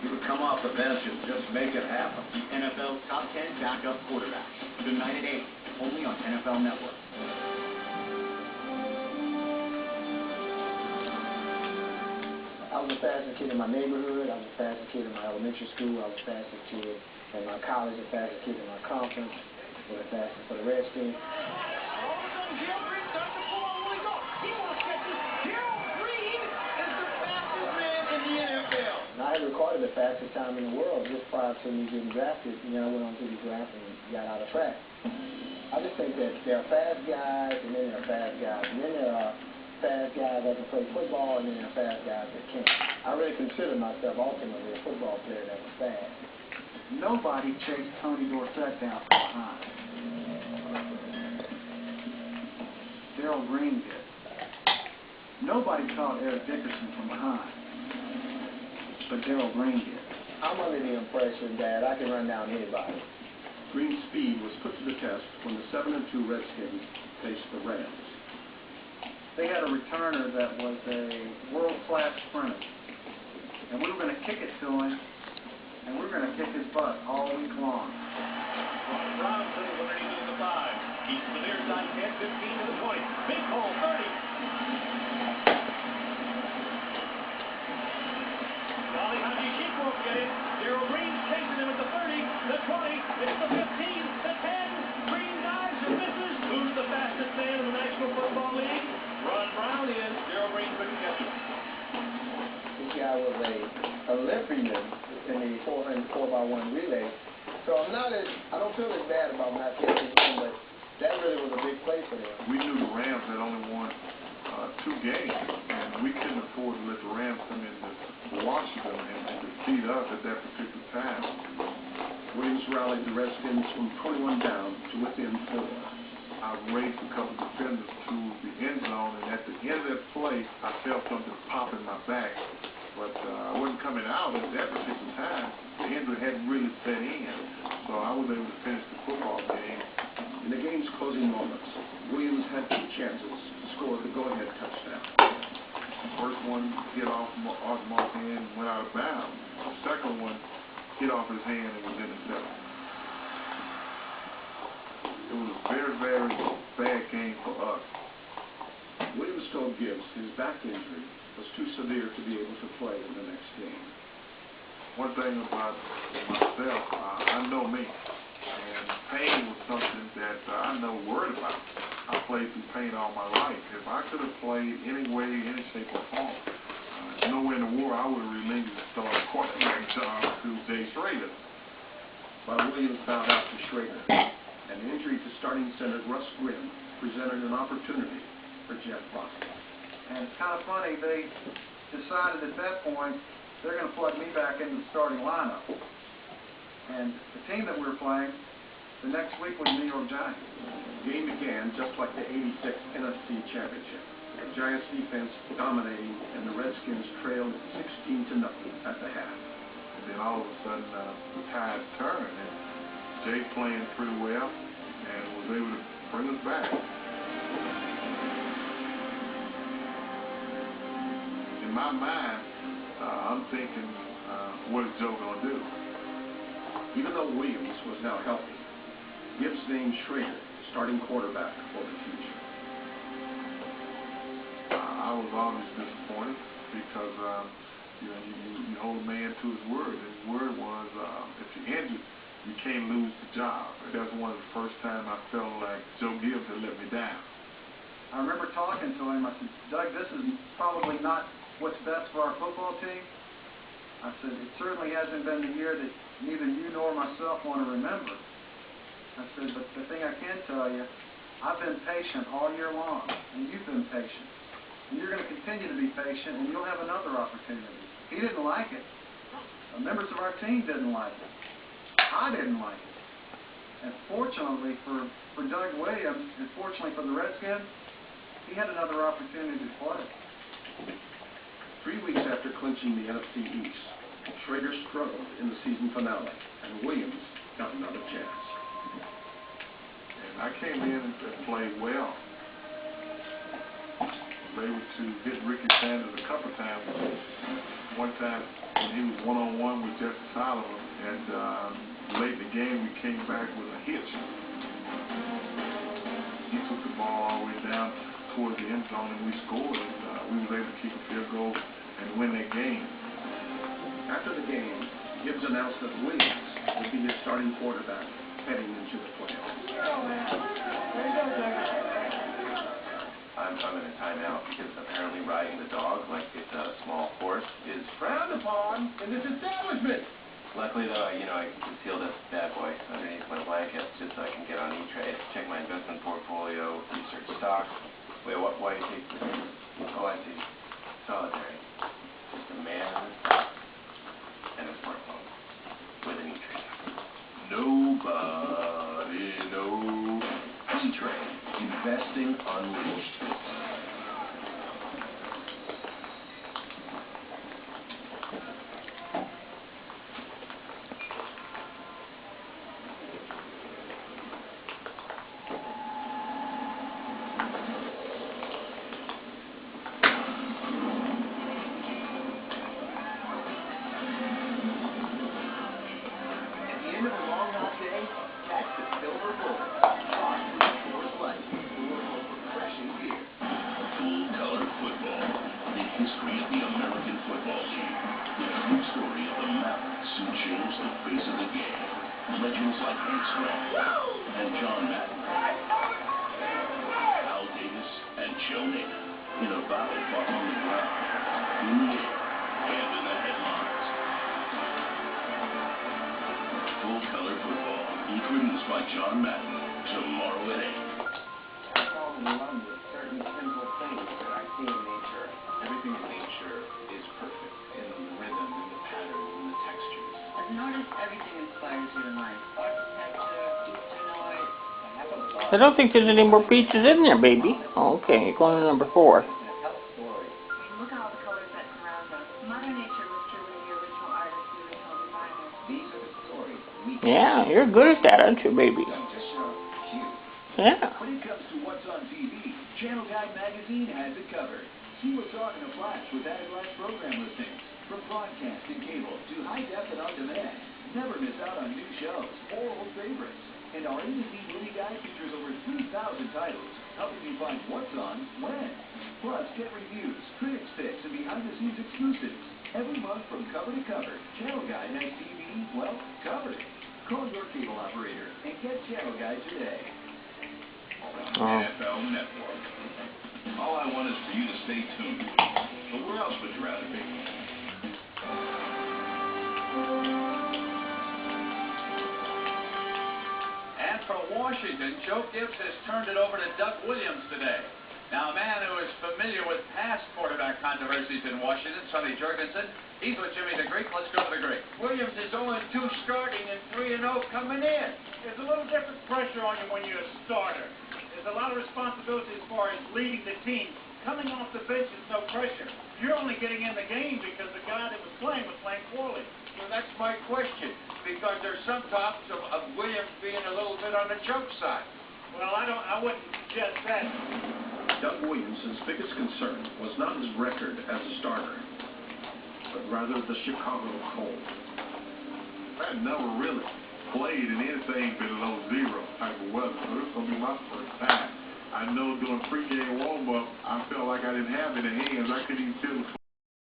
He would come off the bench and just make it happen. The NFL's top 10 backup quarterback. Tonight at 8, only on NFL Network. I was the fastest kid in my neighborhood. I was the fastest kid in my elementary school. I was the fastest kid in my college, the fastest kid in my conference, and the fastest for the Redskins. I had recorded the fastest time in the world just prior to me getting drafted, and then I went on to the draft and got out of track. I just think that there are fast guys, and then there are fast guys, and then there are fast guys that can play football, and then there are fast guys that can't. I really consider myself ultimately a football player that was fast. Nobody chased Tony Dorsett down from behind. Darrell Green did. Nobody caught Eric Dickerson from behind. But Darrell Green did. I'm under the impression that I can run down anybody. Green's speed was put to the test when the 7-2 Redskins faced the Rams. They had a returner that was a world-class sprinter. And we were going to kick it to him, and we were going to kick his butt all week long. Robinson is underneath the 5. He's to the near side, 10, 15 to the 20. Big hole, 30. Dolly Haji won't get it. Darrell Green's chasing him at the 30, the 20, it's the 15, the 10. Green dives and misses. Who's the fastest man in the National Football League? Ron Brown is. Darrell Green couldn't catch him. This guy was a Olympian in the 4x1 relay. So I don't feel as bad about not catching him, but that really was a big play for them. We knew the Rams had only won 2 games, and we couldn't afford to let the Rams come into Washington and defeat us at that particular time. Williams rallied the Redskins from 21 down to within 4. I raced a couple defenders to the end zone, and at the end of that play, I felt something pop in my back. But I wasn't coming out at that particular time. The injury hadn't really set in, so I was able to finish the football game. In the game's closing moments, Williams had 2 chances to score the go-ahead touchdown. The first one hit off Mark's hand and went out of bounds. The second one hit off his hand and was intercepted. It was a very, very bad game for us. Williams told Gibbs his back injury was too severe to be able to play in the next game. One thing about myself, I know me, and pain was something that I never worried about. I played through pain all my life. If I could have played any way, any shape or form, nowhere in the war, I would have relinquished the starting quarterback job to Jay Schrader. While Williams bowed out to Schrader, an injury to starting center Russ Grimm presented an opportunity for Jeff Boston. And it's kind of funny, they decided at that point they're going to plug me back into the starting lineup. And the team that we were playing the next week was New York Giants. The game began just like the '86 NFC Championship. The Giants defense dominating, and the Redskins trailed 16-0 at the half. And then all of a sudden, the tide turned, and Jay playing pretty well and was able to bring us back. In my mind, I'm thinking, what is Joe going to do? Even though Williams was now healthy, Gibbs named Schrader starting quarterback for the future. I was always disappointed because, you hold a man to his word. His word was, if you're injured, you can't lose the job. That's one of the first times I felt like Joe Gibbs had let me down. I remember talking to him. I said, Doug, this is probably not what's best for our football team. I said, it certainly hasn't been the year that neither you nor myself want to remember. I said, but the thing I can tell you, I've been patient all year long, and you've been patient. And you're going to continue to be patient, and you'll have another opportunity. He didn't like it. Members of our team didn't like it. I didn't like it. And fortunately for Doug Williams, and fortunately for the Redskins, he had another opportunity to play. 3 weeks after clinching the NFC East, Schrader struggled in the season finale, and Williams got another chance. And I came in and played well. Was able to hit Ricky Sanders a couple times. One time and he was one-on-one with Jesse Solomon, and late in the game we came back with a hitch. He took the ball all the way down towards the end zone, and we scored, and we were able to kick a field goal and win that game. After the game, Gibbs announced that Williams would be his starting quarterback heading into the playoffs. I'm in a timeout because apparently riding the dog like it's a small horse is frowned upon in this establishment. Luckily though, I can conceal this bad boy underneath my blanket just so I can get on E-Trade, check my investment portfolio, research stocks. Wait, why do you take this? Oh, I see. Solitary. Just a man and a smartphone with an E-Trade. Nobody knows. E-Trade. Investing Unleashed. History of the American Football League. The true story of the Mavericks who changed the face of the game. Legends like Hank Stram and John Madden, Al Davis and Joe Namath in a battle fought on the ground, in the air, and in the headlines. Full Color Football, introduced by John Madden, tomorrow at 8. I fall in love with certain simple things that I see in nature. Everything in nature is perfect in the rhythm, in the patterns, in the textures. As an artist, everything inspires you in life. Architecture, Eastern art. I don't think there's any more peaches in there, baby. Okay, you're going to number 4. I mean, look at all the colors that surround us. Mother Nature was truly the original artist, the original designer. These are the stories we Yeah, you're good at that, aren't you, baby? just cute. Yeah. When it comes to what's on TV, Channel Guide Magazine has it covered. See what's on in a flash with at-a-glance program listings. From broadcast and cable to high-def and on-demand. Never miss out on new shows or old favorites. And our A-to-Z movie guide features over 3,000 titles, helping you find what's on when. Plus, get reviews, critics picks, and behind-the-scenes exclusives. Every month from cover to cover, Channel Guide has TV, well, covered. Call your cable operator and get Channel Guide today. NFL Network. All I want is for you to stay tuned. But where else would you rather be? And from Washington, Joe Gibbs has turned it over to Doug Williams today. Now, a man who is familiar with past quarterback controversies in Washington, Sonny Jurgensen, he's with Jimmy the Greek. Let's go to the Greek. Williams is 0-2 starting and 3-0 coming in. There's a little different pressure on you when you're a starter. There's a lot of responsibility as far as leading the team. Coming off the bench is no pressure. You're only getting in the game because the guy that was playing poorly. Well, that's my question, because there's some talks of Williams being a little bit on the choke side. Well, I wouldn't suggest that. Doug Williams' biggest concern was not his record as a starter, but rather the Chicago cold. I've never really played in anything below 0 type of weather, so this is going to be my first time. I know during pregame warm-up, I felt like I didn't have any hands. I couldn't even feel the